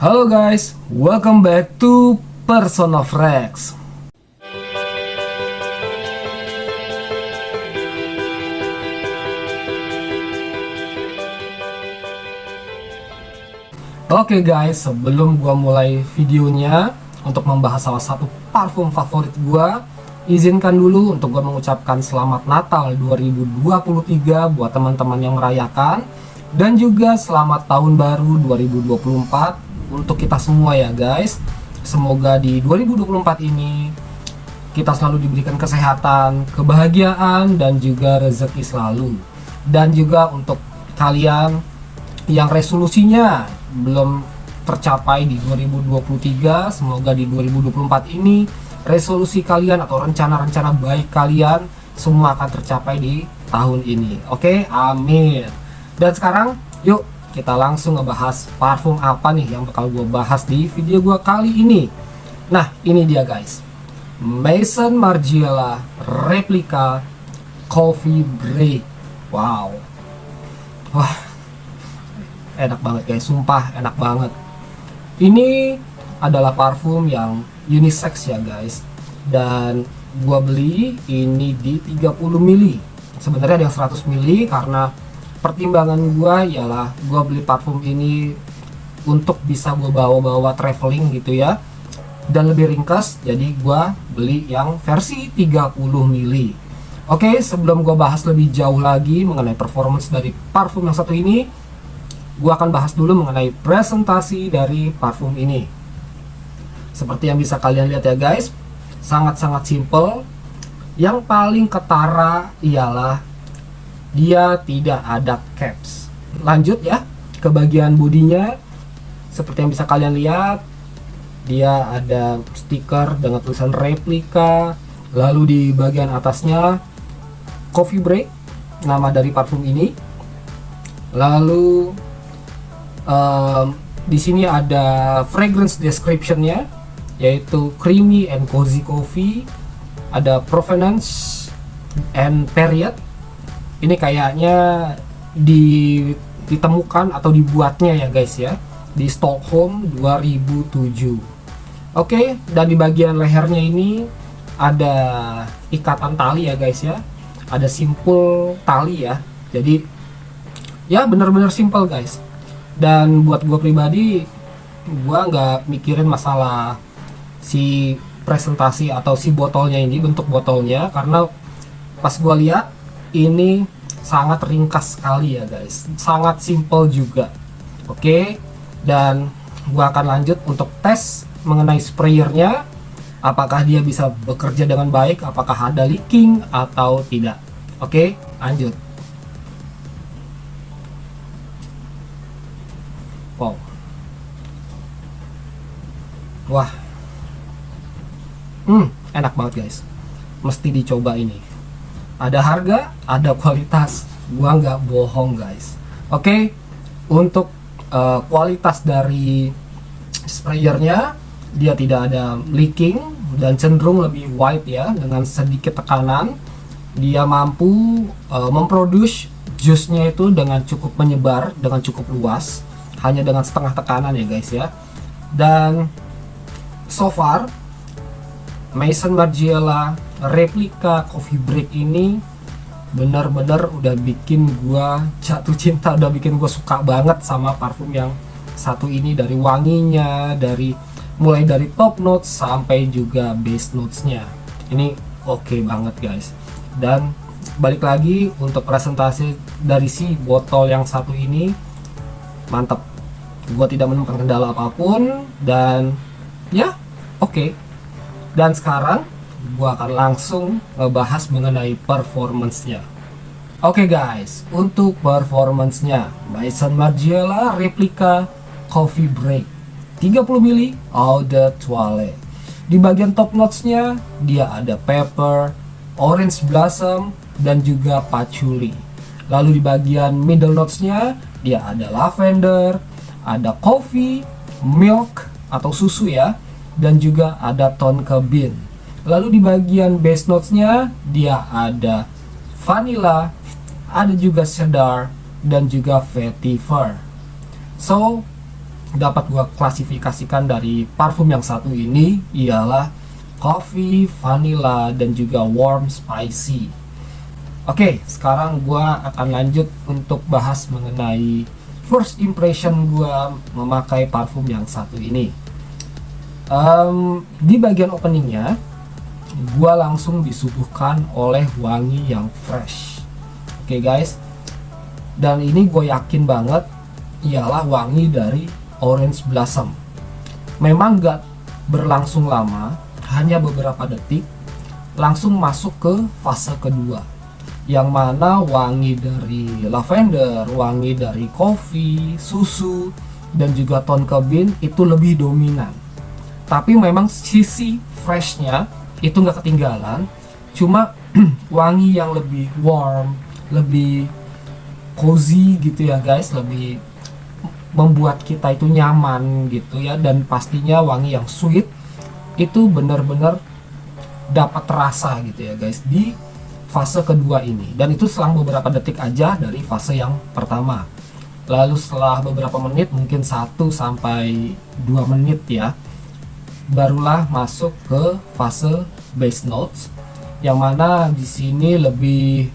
Halo guys, welcome back to Person of Rex. Oke guys, sebelum gua mulai videonya untuk membahas salah satu parfum favorit gua, izinkan dulu untuk gua mengucapkan selamat Natal 2023 buat teman-teman yang merayakan, dan juga selamat tahun baru 2024 untuk kita semua ya guys. Semoga di 2024 ini kita selalu diberikan kesehatan, kebahagiaan, dan juga rezeki selalu. Dan juga untuk kalian yang resolusinya belum tercapai di 2023, semoga di 2024 ini resolusi kalian atau rencana-rencana baik kalian semua akan tercapai di tahun ini. Oke, amin. Dan sekarang yuk kita langsung ngebahas parfum apa nih yang bakal gue bahas di video gue kali ini. Nah, ini dia guys, Maison Margiela Replica Coffee Break. Wow, wah, enak banget guys, sumpah enak banget. Ini adalah parfum yang unisex ya guys, dan gue beli ini di 30 ml. Sebenarnya ada yang 100 ml karena pertimbangan gue ialah gue beli parfum ini untuk bisa gue bawa-bawa traveling gitu ya, dan lebih ringkas, jadi gue beli yang versi 30 ml. Oke, sebelum gue bahas lebih jauh lagi mengenai performance dari parfum yang satu ini, gue akan bahas dulu mengenai presentasi dari parfum ini. Seperti yang bisa kalian lihat ya guys, sangat-sangat simple. Yang paling ketara ialah dia tidak ada caps. Lanjut ya ke bagian bodinya. Seperti yang bisa kalian lihat, dia ada stiker dengan tulisan replika. Lalu di bagian atasnya Coffee Break, nama dari parfum ini. Lalu di sini ada fragrance description-nya, yaitu creamy and cozy coffee. Ada provenance and period. Ini kayaknya ditemukan atau dibuatnya ya guys ya di Stockholm 2007. Oke, dan di bagian lehernya ini ada ikatan tali ya guys ya. Ada simpul tali ya. Jadi ya benar-benar simple guys. Dan buat gue pribadi, gue nggak mikirin masalah si presentasi atau si botolnya ini, bentuk botolnya, karena pas gue lihat ini sangat ringkas sekali ya guys, sangat simple juga. Oke, dan gua akan lanjut untuk tes mengenai sprayernya, apakah dia bisa bekerja dengan baik, apakah ada leaking atau tidak. Oke, lanjut. Wow, wah, enak banget guys, mesti dicoba ini. Ada harga, ada kualitas, gua nggak bohong guys. Oke, untuk kualitas dari sprayernya, dia tidak ada leaking dan cenderung lebih white ya, dengan sedikit tekanan. Dia mampu memproduce jusnya itu dengan cukup menyebar, dengan cukup luas, hanya dengan setengah tekanan ya guys ya. Dan so far Maison Margiela Replica Coffee Break ini benar-benar udah bikin gua jatuh cinta, udah bikin gua suka banget sama parfum yang satu ini. Dari wanginya, mulai dari top notes sampai juga base notesnya, ini oke banget guys. Dan balik lagi untuk presentasi dari si botol yang satu ini, mantap. Gua tidak menemukan kendala apapun, dan ya oke. Dan sekarang gua akan langsung ngebahas mengenai performance-nya. Oke guys, untuk performance-nya Maison Margiela Replica Coffee Break 30 ml Eau de Toilette. Di bagian top notes-nya dia ada pepper, orange blossom, dan juga patchouli. Lalu di bagian middle notes-nya dia ada lavender, ada coffee, milk atau susu ya, dan juga ada tonka bean. Lalu di bagian base notes-nya dia ada vanilla, ada juga cedar, dan juga vetiver. So dapat gua klasifikasikan dari parfum yang satu ini ialah coffee, vanilla, dan juga warm spicy. Oke, sekarang gua akan lanjut untuk bahas mengenai first impression gua memakai parfum yang satu ini. Di bagian openingnya, gua langsung disuguhkan oleh wangi yang fresh. Oke guys, dan ini gue yakin banget ialah wangi dari Orange Blossom. Memang gak berlangsung lama, hanya beberapa detik, langsung masuk ke fase kedua, yang mana wangi dari lavender, wangi dari kopi, susu, dan juga tonka bean itu lebih dominan. Tapi memang sisi freshnya itu nggak ketinggalan, cuma wangi yang lebih warm, lebih cozy gitu ya guys, lebih membuat kita itu nyaman gitu ya, dan pastinya wangi yang sweet itu benar-benar dapat terasa gitu ya guys di fase kedua ini, dan itu selang beberapa detik aja dari fase yang pertama. Lalu setelah beberapa menit, mungkin 1 sampai 2 menit ya, barulah masuk ke fase base notes, yang mana di sini lebih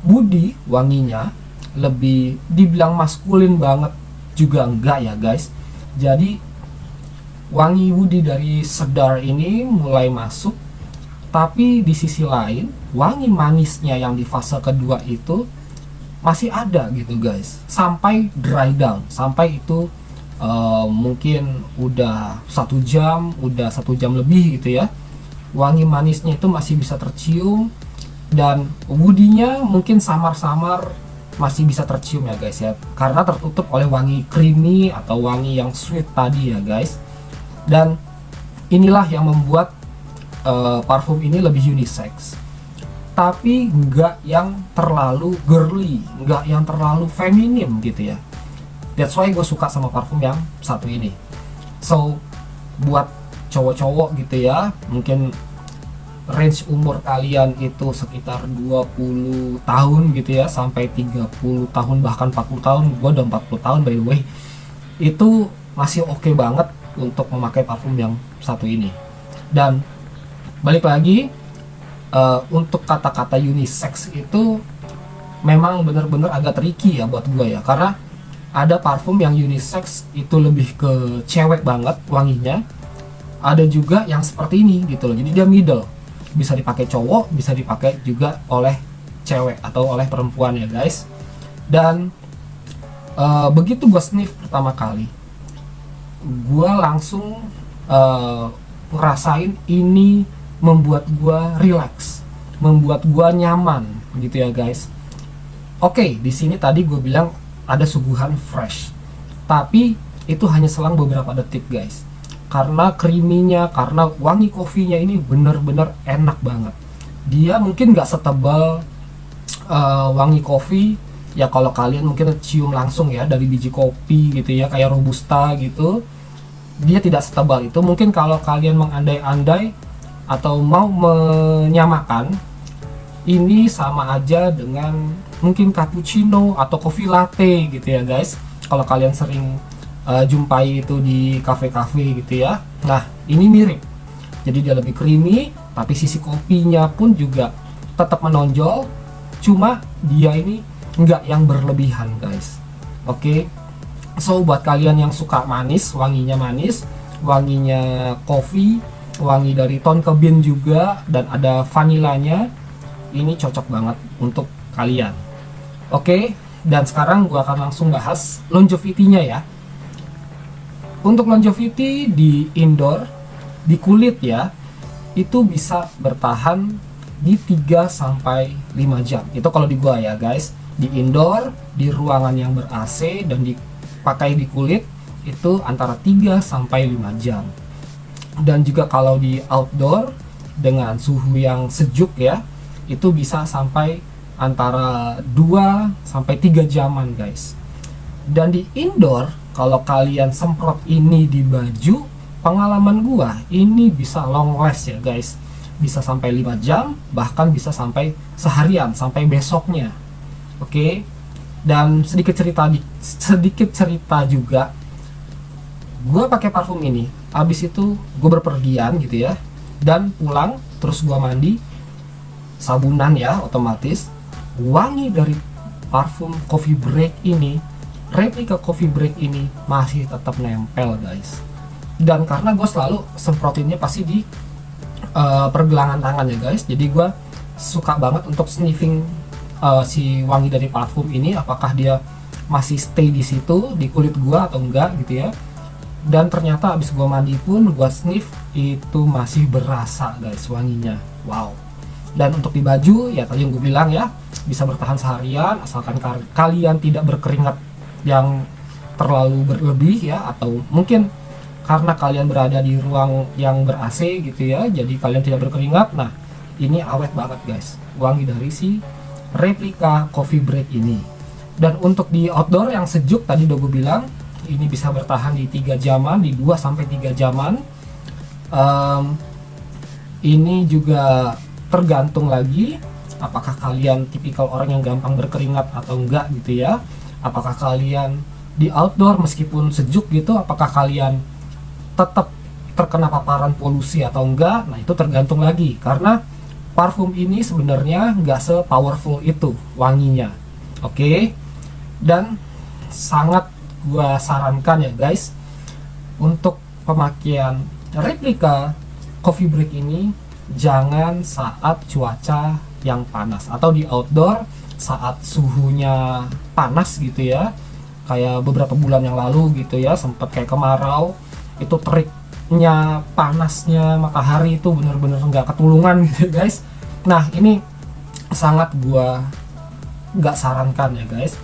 woody wanginya, lebih dibilang maskulin banget juga enggak ya guys. Jadi wangi woody dari Cedar ini mulai masuk, tapi di sisi lain wangi manisnya yang di fase kedua itu masih ada gitu guys, sampai dry down, sampai itu mungkin udah 1 jam lebih gitu ya, wangi manisnya itu masih bisa tercium, dan woody-nya mungkin samar-samar masih bisa tercium ya guys ya, karena tertutup oleh wangi creamy atau wangi yang sweet tadi ya guys. Dan inilah yang membuat parfum ini lebih unisex, tapi nggak yang terlalu girly, nggak yang terlalu feminim gitu ya. That's why gue suka sama parfum yang satu ini. So buat cowok-cowok gitu ya, mungkin range umur kalian itu sekitar 20 tahun gitu ya, sampai 30 tahun bahkan 40 tahun. Gue udah 40 tahun by the way. Itu masih oke banget untuk memakai parfum yang satu ini. Dan balik lagi, untuk kata-kata unisex itu memang bener-bener agak tricky ya buat gue ya, karena ada parfum yang unisex itu lebih ke cewek banget wanginya, ada juga yang seperti ini gitu loh, jadi dia middle, bisa dipakai cowok, bisa dipakai juga oleh cewek atau oleh perempuan ya guys. Dan begitu gue sniff pertama kali, gue langsung ngerasain ini membuat gue relax, membuat gue nyaman gitu ya guys. Oke, di sini tadi gue bilang ada suguhan fresh, tapi itu hanya selang beberapa detik guys, karena creamy-nya, karena wangi kopinya ini bener-bener enak banget. Dia mungkin gak setebal wangi kopi ya, kalau kalian mungkin cium langsung ya dari biji kopi gitu ya, kayak robusta gitu, dia tidak setebal itu. Mungkin kalau kalian mengandai-andai atau mau menyamakan, ini sama aja dengan mungkin cappuccino atau coffee latte gitu ya guys, kalau kalian sering jumpai itu di kafe-kafe gitu ya. Nah ini mirip, jadi dia lebih creamy, tapi sisi kopinya pun juga tetap menonjol, cuma dia ini enggak yang berlebihan guys. Oke, so buat kalian yang suka manis, wanginya kopi, wangi dari tonka bean juga, dan ada vanilanya, ini cocok banget untuk kalian. Oke, dan sekarang gua akan langsung bahas longevity-nya ya. Untuk longevity di indoor, di kulit ya, itu bisa bertahan di 3 sampai 5 jam. Itu kalau di gua ya guys. Di indoor, di ruangan yang ber AC dan dipakai di kulit itu antara 3 sampai 5 jam. Dan juga kalau di outdoor dengan suhu yang sejuk ya, itu bisa sampai antara 2 sampai 3 jaman guys. Dan di indoor, kalau kalian semprot ini di baju, pengalaman gua ini bisa long last ya guys, bisa sampai 5 jam, bahkan bisa sampai seharian, sampai besoknya. Oke. Dan sedikit cerita juga, gue pakai parfum ini, abis itu gue berpergian gitu ya, dan pulang terus gue mandi, sabunan ya otomatis, wangi dari parfum Coffee Break ini, replika Coffee Break ini masih tetap nempel guys. Dan karena gue selalu semprotinnya pasti di pergelangan tangan ya guys, jadi gue suka banget untuk sniffing si wangi dari parfum ini, apakah dia masih stay di situ di kulit gue atau enggak gitu ya. Dan ternyata abis gue mandi pun gue sniff itu masih berasa guys wanginya, wow. Dan untuk di baju ya tadi yang gue bilang ya, bisa bertahan seharian asalkan kalian tidak berkeringat yang terlalu berlebih ya, atau mungkin karena kalian berada di ruang yang ber AC gitu ya, jadi kalian tidak berkeringat. Nah ini awet banget guys wangi dari si replika Coffee Break ini. Dan untuk di outdoor yang sejuk tadi udah gue bilang, ini bisa bertahan di 3 jaman, di 2-3 jaman. Ini juga tergantung lagi apakah kalian tipikal orang yang gampang berkeringat atau enggak gitu ya. Apakah kalian di outdoor meskipun sejuk gitu, apakah kalian tetap terkena paparan polusi atau enggak. Nah itu tergantung lagi, karena parfum ini sebenarnya nggak se-powerful itu wanginya. Oke. Dan sangat gua sarankan ya guys, untuk pemakaian replika Coffee Break ini jangan saat cuaca yang panas atau di outdoor saat suhunya panas gitu ya, kayak beberapa bulan yang lalu gitu ya, sempat kayak kemarau, itu teriknya panasnya matahari itu bener-bener nggak ketulungan gitu guys. Nah ini sangat gua nggak sarankan ya guys.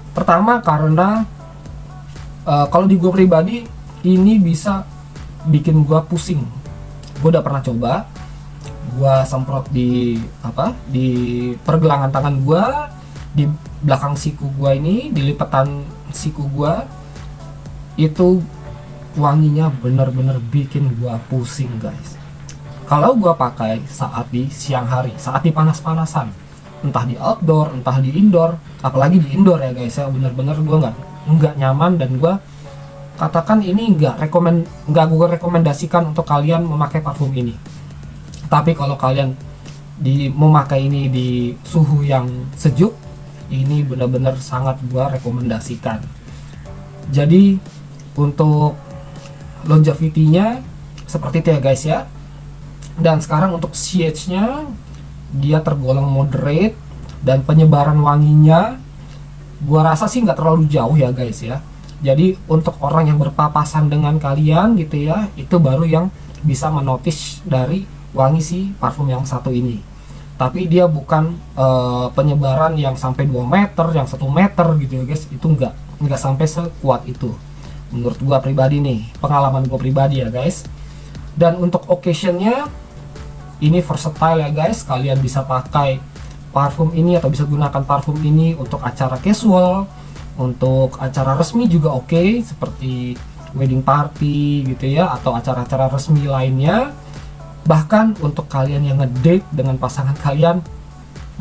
Pertama karena kalau di gue pribadi ini bisa bikin gue pusing. Gue udah pernah coba, gue semprot di pergelangan tangan gue, di belakang siku gue ini, di lipatan siku gue, itu wanginya bener-bener bikin gue pusing guys. Kalau gue pakai saat di siang hari, saat di panas-panasan, entah di outdoor, entah di indoor, apalagi di indoor ya guys ya, bener-bener gue nggak nyaman. Dan gue katakan ini nggak gue rekomendasikan untuk kalian memakai parfum ini. Tapi kalau kalian memakai ini di suhu yang sejuk, ini benar-benar sangat gue rekomendasikan. Jadi untuk longevity-nya seperti itu ya guys ya. Dan sekarang untuk CH-nya dia tergolong moderate, dan penyebaran wanginya gua rasa sih nggak terlalu jauh ya guys ya. Jadi untuk orang yang berpapasan dengan kalian gitu ya, itu baru yang bisa menotis dari wangi si parfum yang satu ini. Tapi dia bukan penyebaran yang sampai 2 meter, yang 1 meter gitu ya guys, itu nggak sampai sekuat itu menurut gua pribadi nih, pengalaman gua pribadi ya guys. Dan untuk occasionnya ini versatile ya guys, kalian bisa pakai parfum ini atau bisa gunakan parfum ini untuk acara casual, untuk acara resmi juga oke, seperti wedding party gitu ya, atau acara-acara resmi lainnya. Bahkan untuk kalian yang ngedate dengan pasangan kalian,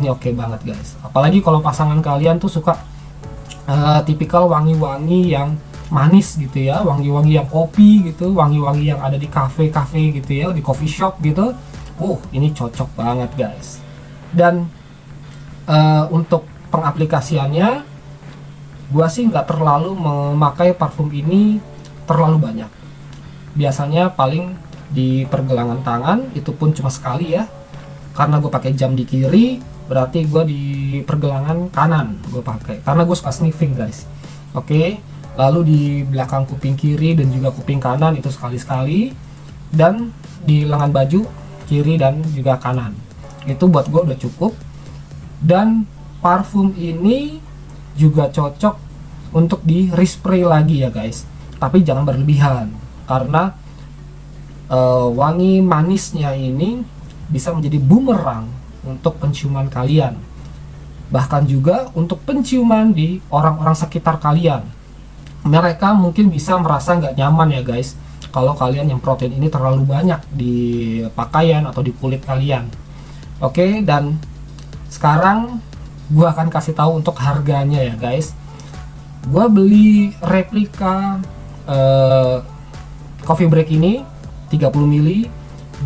ini oke banget guys. Apalagi kalau pasangan kalian tuh suka tipikal wangi-wangi yang manis gitu ya, wangi-wangi yang kopi gitu, wangi-wangi yang ada di cafe-cafe gitu ya, di coffee shop gitu. Ini cocok banget guys. Dan untuk pengaplikasiannya, gua sih nggak terlalu memakai parfum ini terlalu banyak. Biasanya paling di pergelangan tangan, itu pun cuma sekali ya, karena gue pakai jam di kiri, berarti gue di pergelangan kanan gue pakai, karena gue suka sniffing guys. Oke. Lalu di belakang kuping kiri dan juga kuping kanan itu sekali-sekali, dan di lengan baju kiri dan juga kanan. Itu buat gue udah cukup. Dan parfum ini juga cocok untuk di respray lagi ya guys, tapi jangan berlebihan, karena wangi manisnya ini bisa menjadi bumerang untuk penciuman kalian, bahkan juga untuk penciuman di orang-orang sekitar kalian. Mereka mungkin bisa merasa nggak nyaman ya guys kalau kalian yang protein ini terlalu banyak di pakaian atau di kulit kalian. Oke, dan sekarang gua akan kasih tahu untuk harganya ya guys. Gua beli replika eh, coffee break ini 30 mili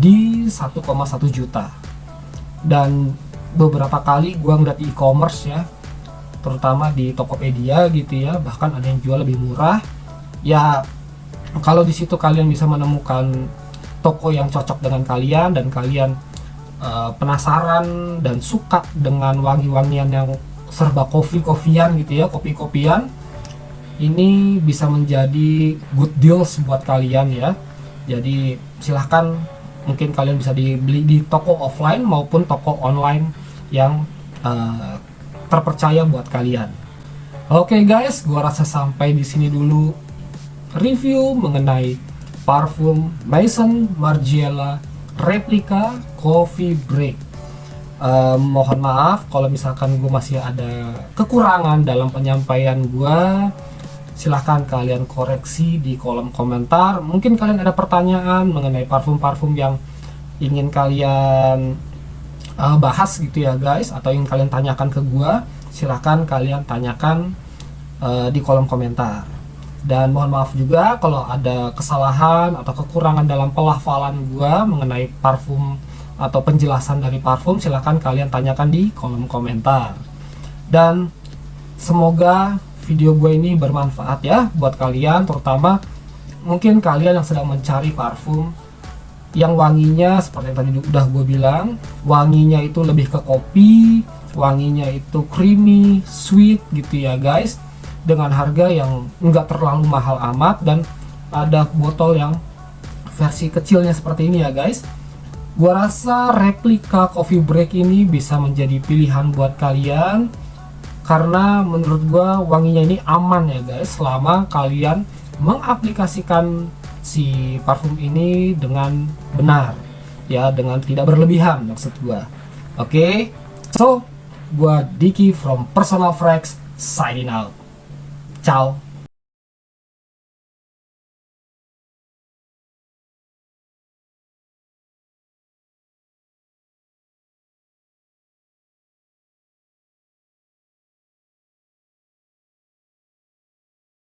di 1,1 juta. Dan beberapa kali gua ngeliat di e-commerce ya, terutama di Tokopedia gitu ya, bahkan ada yang jual lebih murah ya. Kalau di situ kalian bisa menemukan toko yang cocok dengan kalian dan kalian penasaran dan suka dengan wangi-wangian yang serba kopi-kopian gitu ya, kopi-kopian, ini bisa menjadi good deals buat kalian ya. Jadi silahkan, mungkin kalian bisa dibeli di toko offline maupun toko online yang terpercaya buat kalian. Oke guys, gua rasa sampai di sini dulu review mengenai parfum Maison Margiela Replica Coffee Break. Mohon maaf kalau misalkan gue masih ada kekurangan dalam penyampaian gue. Silahkan kalian koreksi di kolom komentar. Mungkin kalian ada pertanyaan mengenai parfum-parfum yang ingin kalian bahas gitu ya guys, atau ingin kalian tanyakan ke gue, silahkan kalian tanyakan di kolom komentar. Dan mohon maaf juga kalau ada kesalahan atau kekurangan dalam pelafalan gue mengenai parfum atau penjelasan dari parfum, silahkan kalian tanyakan di kolom komentar. Dan semoga video gue ini bermanfaat ya buat kalian, terutama mungkin kalian yang sedang mencari parfum yang wanginya seperti yang tadi udah gue bilang, wanginya itu lebih ke kopi, wanginya itu creamy, sweet gitu ya guys, dengan harga yang enggak terlalu mahal amat, dan ada botol yang versi kecilnya seperti ini ya guys. Gua rasa Replica Coffee Break ini bisa menjadi pilihan buat kalian, karena menurut gua wanginya ini aman ya guys, selama kalian mengaplikasikan si parfum ini dengan benar ya, dengan tidak berlebihan maksud gua. Oke, so gua Diki from Personal Fragrance signing out. Ciao.